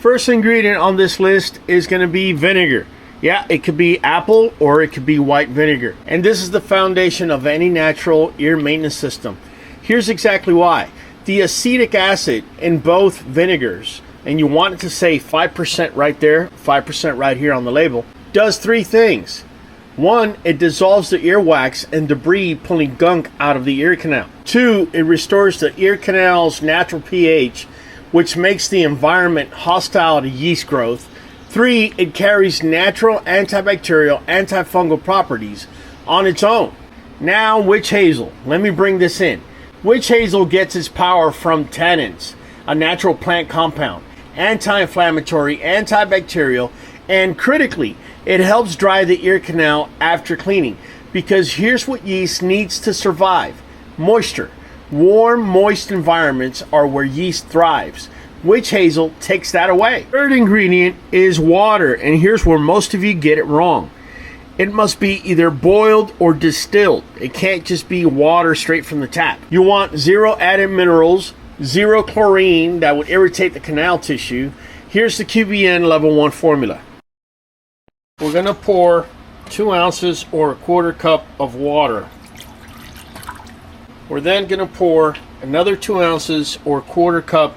First ingredient on this list is going to be vinegar. Yeah, it could be apple or it could be white vinegar. And this is the foundation of any natural ear maintenance system. Here's exactly why. The acetic acid in both vinegars, and you want it to say 5% right there, 5% right here on the label, does three things. One, it dissolves the earwax and debris, pulling gunk out of the ear canal. Two, it restores the ear canal's natural pH, which makes the environment hostile to yeast growth. Three, it carries natural antibacterial, antifungal properties on its own. Now, witch hazel. Let me bring this in. Witch hazel gets its power from tannins, a natural plant compound, anti-inflammatory, antibacterial, and critically, it helps dry the ear canal after cleaning, because here's what yeast needs to survive: moisture. Warm, moist environments are where yeast thrives. Witch hazel takes that away. Third ingredient is water, and here's where most of you get it wrong. It must be either boiled or distilled. It can't just be water straight from the tap. You want zero added minerals, zero chlorine that would irritate the canal tissue. Here's the QBN level 1 formula. We're going to pour 2 ounces or a quarter cup of water. We're then going to pour another 2 ounces or a quarter cup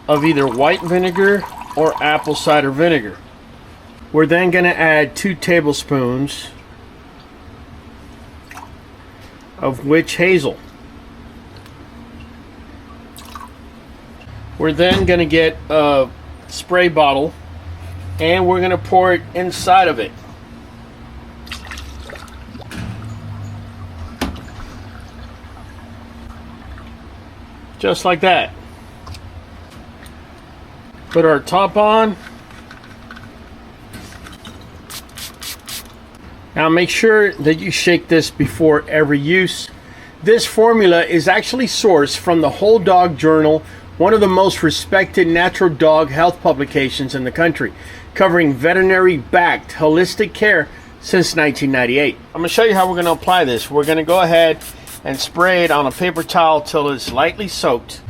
of either white vinegar or apple cider vinegar. We're then going to add 2 tablespoons of witch hazel. We're then going to get a spray bottle and we're going to pour it inside of it. Just like that. Put our top on. Now make sure that you shake this before every use. This formula is actually sourced from the Whole Dog Journal, one of the most respected natural dog health publications in the country, covering veterinary-backed holistic care since 1998. I'm going to show you how we're going to apply this. We're going to go ahead and spray it on a paper towel till it's lightly soaked.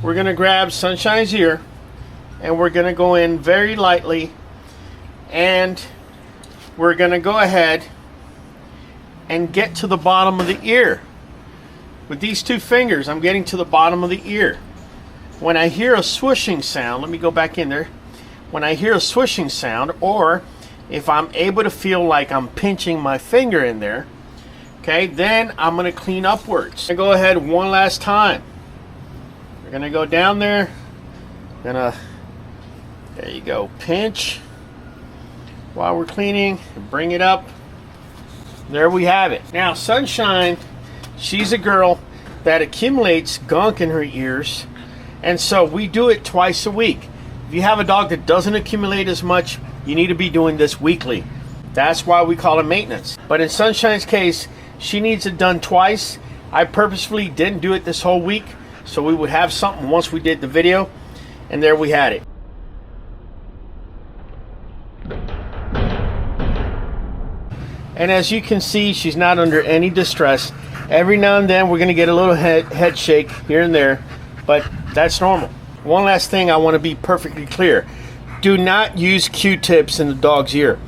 We're going to grab Sunshine's ear and we're going to go in very lightly, and we're going to go ahead and get to the bottom of the ear. With these 2 fingers, I'm getting to the bottom of the ear. When I hear a swooshing sound, let me go back in there. When I hear a swooshing sound, or if I'm able to feel like I'm pinching my finger in there, okay, then I'm going to clean upwards. I'm going to go ahead one last time. We're going to go down there. There you go, pinch while we're cleaning, bring it up. There we have it. Now Sunshine, she's a girl that accumulates gunk in her ears, and so we do it twice a week. If you have a dog that doesn't accumulate as much, you need to be doing this weekly. That's why we call it maintenance. But in Sunshine's case, she needs it done twice. I purposefully didn't do it this whole week so we would have something once we did the video, and there we had it. And as you can see, she's not under any distress. Every now and then we're going to get a little head shake here and there, but that's normal. One last thing I want to be perfectly clear. Do not use Q-tips in the dog's ear.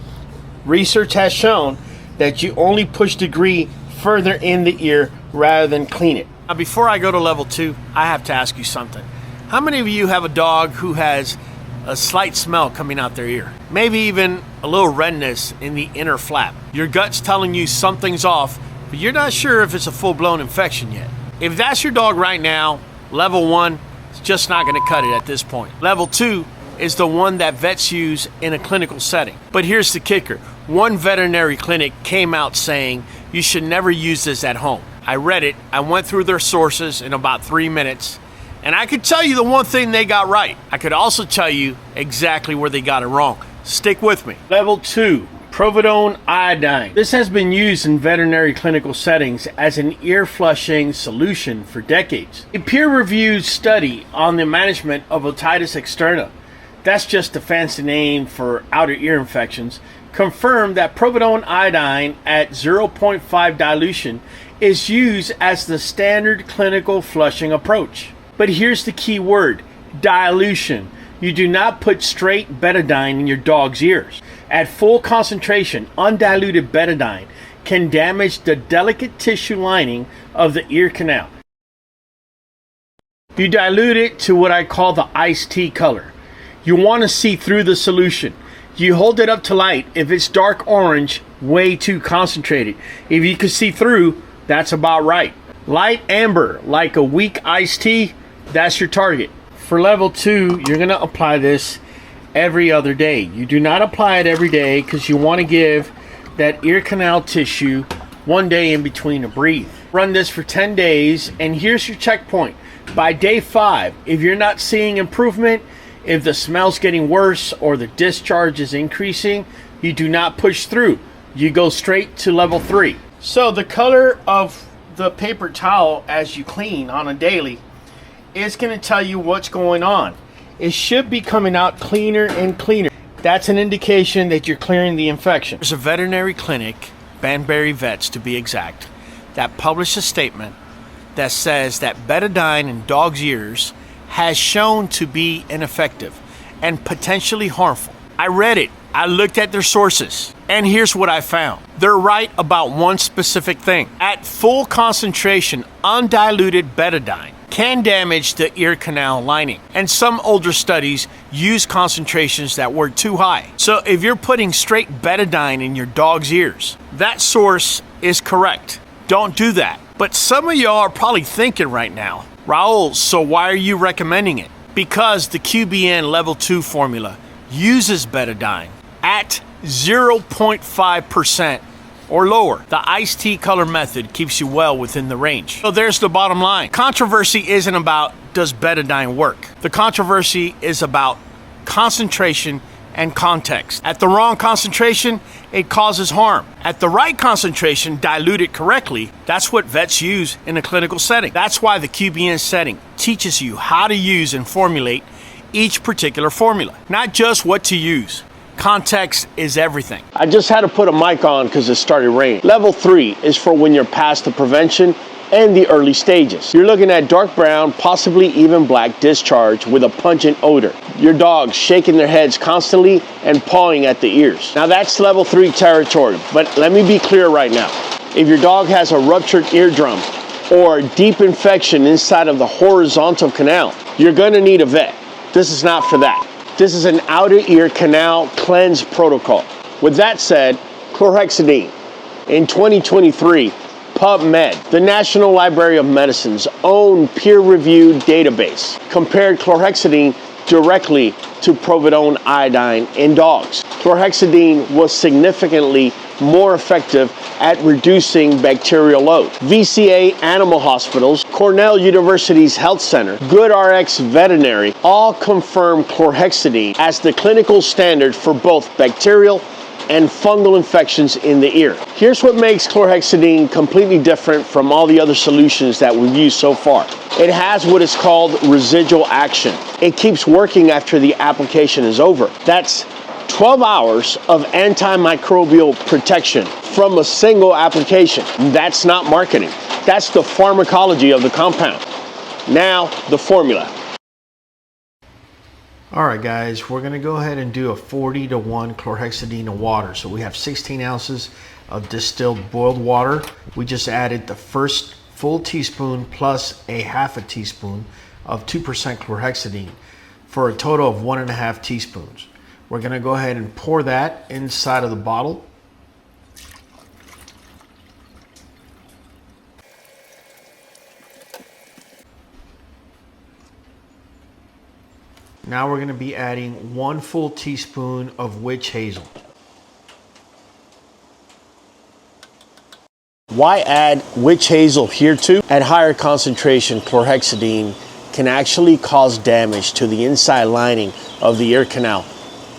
Research has shown that you only push debris further in the ear rather than clean it. Now before I go to level 2, I have to ask you something. How many of you have a dog who has a slight smell coming out their ear? Maybe even a little redness in the inner flap. Your gut's telling you something's off, but you're not sure if it's a full-blown infection yet. If that's your dog right now, level 1 is just not going to cut it at this point. Level 2 is the one that vets use in a clinical setting. But here's the kicker. One veterinary clinic came out saying you should never use this at home. I read it, I went through their sources in about 3 minutes, and I could tell you the one thing they got right. I could also tell you exactly where they got it wrong. Stick with me. Level 2, Providone iodine. This has been used in veterinary clinical settings as an ear flushing solution for decades. A peer-reviewed study on the management of otitis externa, that's just a fancy name for outer ear infections, confirmed that Providone iodine at 0.5 dilution is used as the standard clinical flushing approach. But here's the key word: dilution. You do not put straight betadine in your dog's ears. At full concentration, undiluted betadine can damage the delicate tissue lining of the ear canal. You dilute it to what I call the iced tea color. You want to see through the solution. You hold it up to light. If it's dark orange, way too concentrated. If you can see through, that's about right. Light amber, like a weak iced tea, that's your target. For level 2, you're going to apply this every other day. You do not apply it every day because you want to give that ear canal tissue 1 day in between to breathe. Run this for 10 days, and here's your checkpoint. By day 5, if you're not seeing improvement, if the smell's getting worse or the discharge is increasing, you do not push through. You go straight to level 3. So the color of the paper towel as you clean on a daily is going to tell you what's going on. It should be coming out cleaner and cleaner. That's an indication that you're clearing the infection. There's a veterinary clinic, Banbury Vets to be exact, that published a statement that says that betadine in dogs' ears has shown to be ineffective and potentially harmful. I read it. I looked at their sources, and here's what I found. They're right about one specific thing. At full concentration, undiluted betadine can damage the ear canal lining, and some older studies use concentrations that were too high. So if you're putting straight betadine in your dog's ears, that source is correct. Don't do that. But some of y'all are probably thinking right now, Raul, so why are you recommending it? Because the QBN level 2 formula uses betadine at 0.5% or lower. The iced tea color method keeps you well within the range. So there's the bottom line. Controversy isn't about does betadine work. The controversy is about concentration and context. At the wrong concentration, it causes harm. At the right concentration, diluted correctly, that's what vets use in a clinical setting. That's why the QBN setting teaches you how to use and formulate each particular formula, not just what to use. Context is everything. I just had to put a mic on because it started raining. Level 3 is for when you're past the prevention and the early stages. You're looking at dark brown, possibly even black discharge with a pungent odor. Your dog's shaking their heads constantly and pawing at the ears. Now that's level 3 territory, but let me be clear right now. If your dog has a ruptured eardrum or deep infection inside of the horizontal canal, you're gonna need a vet. This is not for that. This is an outer ear canal cleanse protocol. With that said, chlorhexidine. In 2023, PubMed, the National Library of Medicine's own peer-reviewed database, compared chlorhexidine directly to providone iodine in dogs. Chlorhexidine was significantly more effective at reducing bacterial load. VCA Animal Hospitals, Cornell University's Health Center, GoodRx Veterinary all confirm chlorhexidine as the clinical standard for both bacterial and fungal infections in the ear. Here's what makes chlorhexidine completely different from all the other solutions that we've used so far. It has what is called residual action. It keeps working after the application is over. That's 12 hours of antimicrobial protection from a single application. That's not marketing. That's the pharmacology of the compound. Now, the formula. All right, guys, we're going to go ahead and do a 40-to-1 chlorhexidine of water. So we have 16 ounces of distilled boiled water. We just added the first full teaspoon plus a half a teaspoon of 2% chlorhexidine for a total of 1.5 teaspoons. We're going to go ahead and pour that inside of the bottle. Now we're going to be adding 1 full teaspoon of witch hazel. Why add witch hazel here too? At higher concentration, chlorhexidine can actually cause damage to the inside lining of the ear canal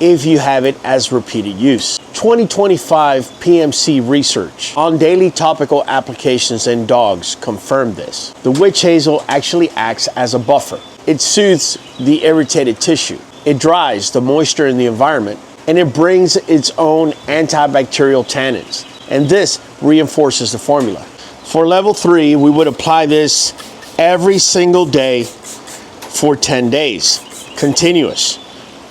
if you have it as repeated use. 2025 PMC research on daily topical applications in dogs confirmed this. The witch hazel actually acts as a buffer. It soothes the irritated tissue. It dries the moisture in the environment, and it brings its own antibacterial tannins. And this reinforces the formula. For level 3, we would apply this every single day for 10 days, continuous.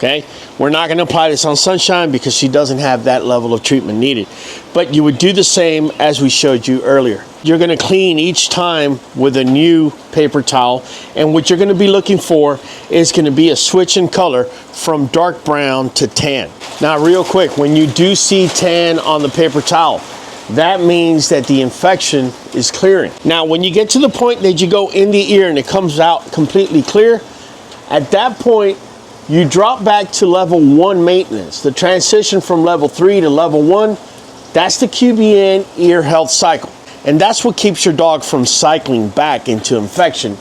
Okay, we're not going to apply this on Sunshine because she doesn't have that level of treatment needed. But you would do the same as we showed you earlier. You're going to clean each time with a new paper towel, and what you're going to be looking for is going to be a switch in color from dark brown to tan. Now, real quick, when you do see tan on the paper towel, that means that the infection is clearing. Now, when you get to the point that you go in the ear and it comes out completely clear, at that point, you drop back to level 1 maintenance. The transition from level 3 to level 1, that's the QBN ear health cycle. And that's what keeps your dog from cycling back into infection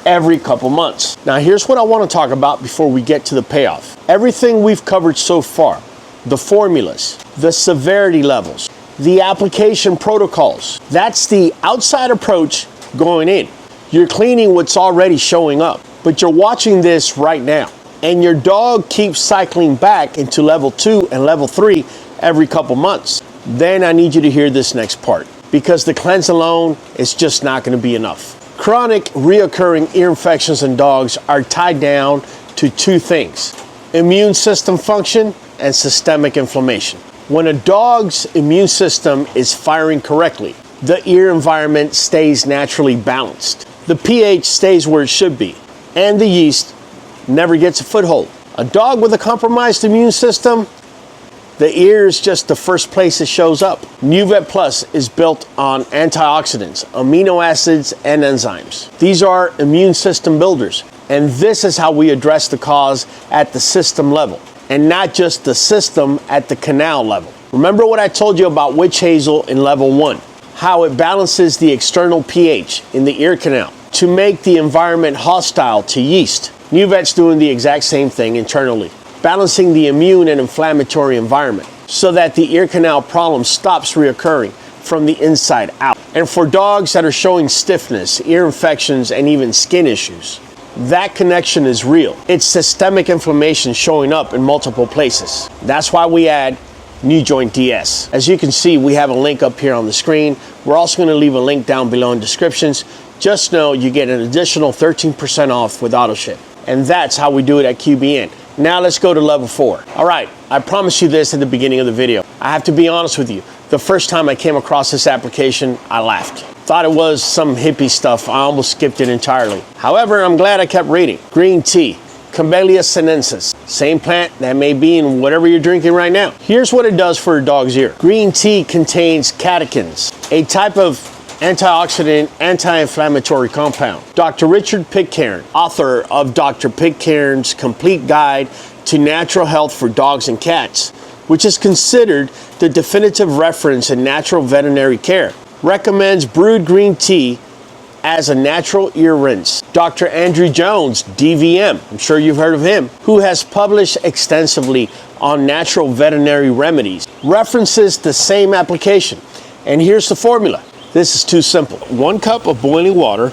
every couple months. Now, here's what I want to talk about before we get to the payoff. Everything we've covered so far, the formulas, the severity levels, the application protocols, that's the outside approach going in. You're cleaning what's already showing up, but you're watching this right now. And your dog keeps cycling back into level 2 and level 3 every couple months. Then I need you to hear this next part, because the cleanse alone is just not going to be enough. Chronic reoccurring ear infections in dogs are tied down to 2 things: immune system function and systemic inflammation. When a dog's immune system is firing correctly, the ear environment stays naturally balanced. The pH stays where it should be, and the yeast never gets a foothold. A dog with a compromised immune system, the ear is just the first place it shows up. NuVet Plus is built on antioxidants, amino acids, and enzymes. These are immune system builders, and this is how we address the cause at the system level, and not just the system at the canal level. Remember what I told you about witch hazel in level 1, how it balances the external pH in the ear canal to make the environment hostile to yeast. NuVet's doing the exact same thing internally, balancing the immune and inflammatory environment so that the ear canal problem stops reoccurring from the inside out. And for dogs that are showing stiffness, ear infections, and even skin issues, that connection is real. It's systemic inflammation showing up in multiple places. That's why we add NuJoint DS. As you can see, we have a link up here on the screen. We're also going to leave a link down below in descriptions. Just know you get an additional 13% off with AutoShip. And that's how we do it at QBN. Now let's go to level 4. All right, I promised you this at the beginning of the video. I have to be honest with you. The first time I came across this application, I laughed. Thought it was some hippie stuff. I almost skipped it entirely. However, I'm glad I kept reading. Green tea, Camellia sinensis. Same plant that may be in whatever you're drinking right now. Here's what it does for a dog's ear. Green tea contains catechins, a type of antioxidant, anti-inflammatory compound. Dr. Richard Pitcairn, author of Dr. Pitcairn's Complete Guide to Natural Health for Dogs and Cats, which is considered the definitive reference in natural veterinary care, recommends brewed green tea as a natural ear rinse. Dr. Andrew Jones, DVM, I'm sure you've heard of him, who has published extensively on natural veterinary remedies, references the same application. And here's the formula. This is too simple. 1 cup of boiling water,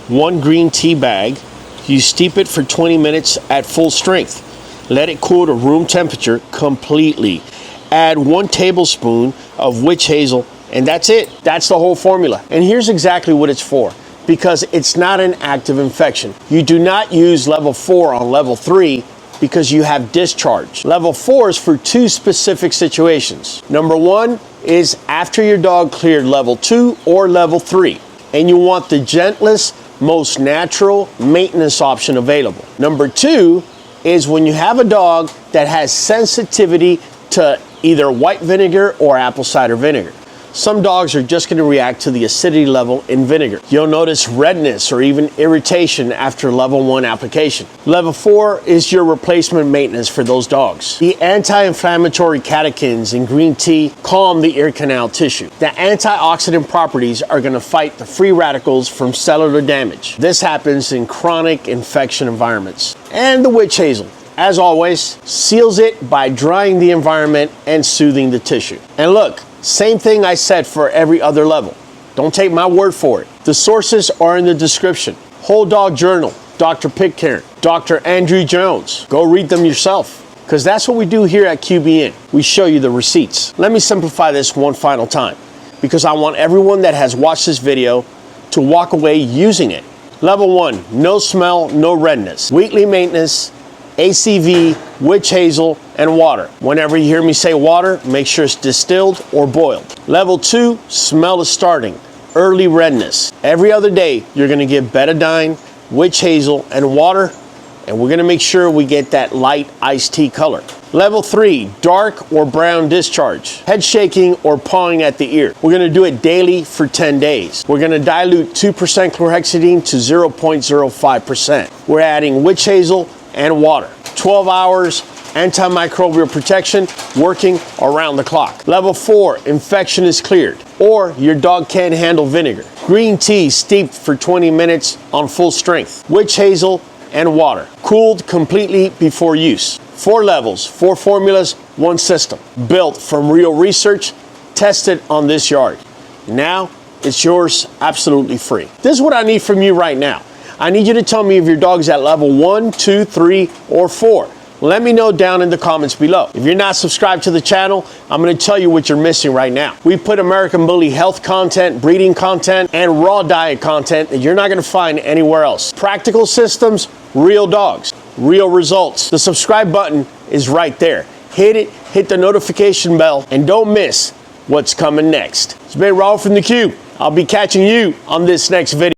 1 green tea bag. You steep it for 20 minutes at full strength. Let it cool to room temperature completely. Add 1 tablespoon of witch hazel, and that's it. That's the whole formula. And here's exactly what it's for, because it's not an active infection. You do not use level 4 on level 3 because you have discharge. Level 4 is for 2 specific situations. Number 1 is after your dog cleared level 2 or level 3, and you want the gentlest, most natural maintenance option available. Number 2 is when you have a dog that has sensitivity to either white vinegar or apple cider vinegar. Some dogs are just going to react to the acidity level in vinegar. You'll notice redness or even irritation after level 1 application. Level 4 is your replacement maintenance for those dogs. The anti-inflammatory catechins in green tea calm the ear canal tissue. The antioxidant properties are going to fight the free radicals from cellular damage. This happens in chronic infection environments. And the witch hazel, as always, seals it by drying the environment and soothing the tissue. And look, same thing I said for every other level. Don't take my word for it. The sources are in the description. Whole Dog Journal, Dr. Pitcairn, Dr. Andrew Jones. Go read them yourself, because that's what we do here at QBN. We show you the receipts. Let me simplify this one final time, because I want everyone that has watched this video to walk away using it. Level 1, no smell, no redness. Weekly maintenance, ACV, witch hazel, and water. Whenever you hear me say water, make sure it's distilled or boiled. Level 2, smell is starting. Early redness. Every other day, you're gonna give betadine, witch hazel, and water, and we're gonna make sure we get that light iced tea color. Level 3, dark or brown discharge. Head shaking or pawing at the ear. We're gonna do it daily for 10 days. We're gonna dilute 2% chlorhexidine to 0.05%. We're adding witch hazel and water. 12 hours, antimicrobial protection, working around the clock. Level 4, infection is cleared, or your dog can't handle vinegar. Green tea steeped for 20 minutes on full strength. Witch hazel and water, cooled completely before use. 4 levels, 4 formulas, 1 system. Built from real research, tested on this yard. Now, it's yours absolutely free. This is what I need from you right now. I need you to tell me if your dog's at level 1, 2, 3, or 4. Let me know down in the comments below. If you're not subscribed to the channel, I'm going to tell you what you're missing right now. We put American Bully health content, breeding content, and raw diet content that you're not going to find anywhere else. Practical systems, real dogs, real results. The subscribe button is right there. Hit it, hit the notification bell, and don't miss what's coming next. It's been Raul from theCUBE. I'll be catching you on this next video.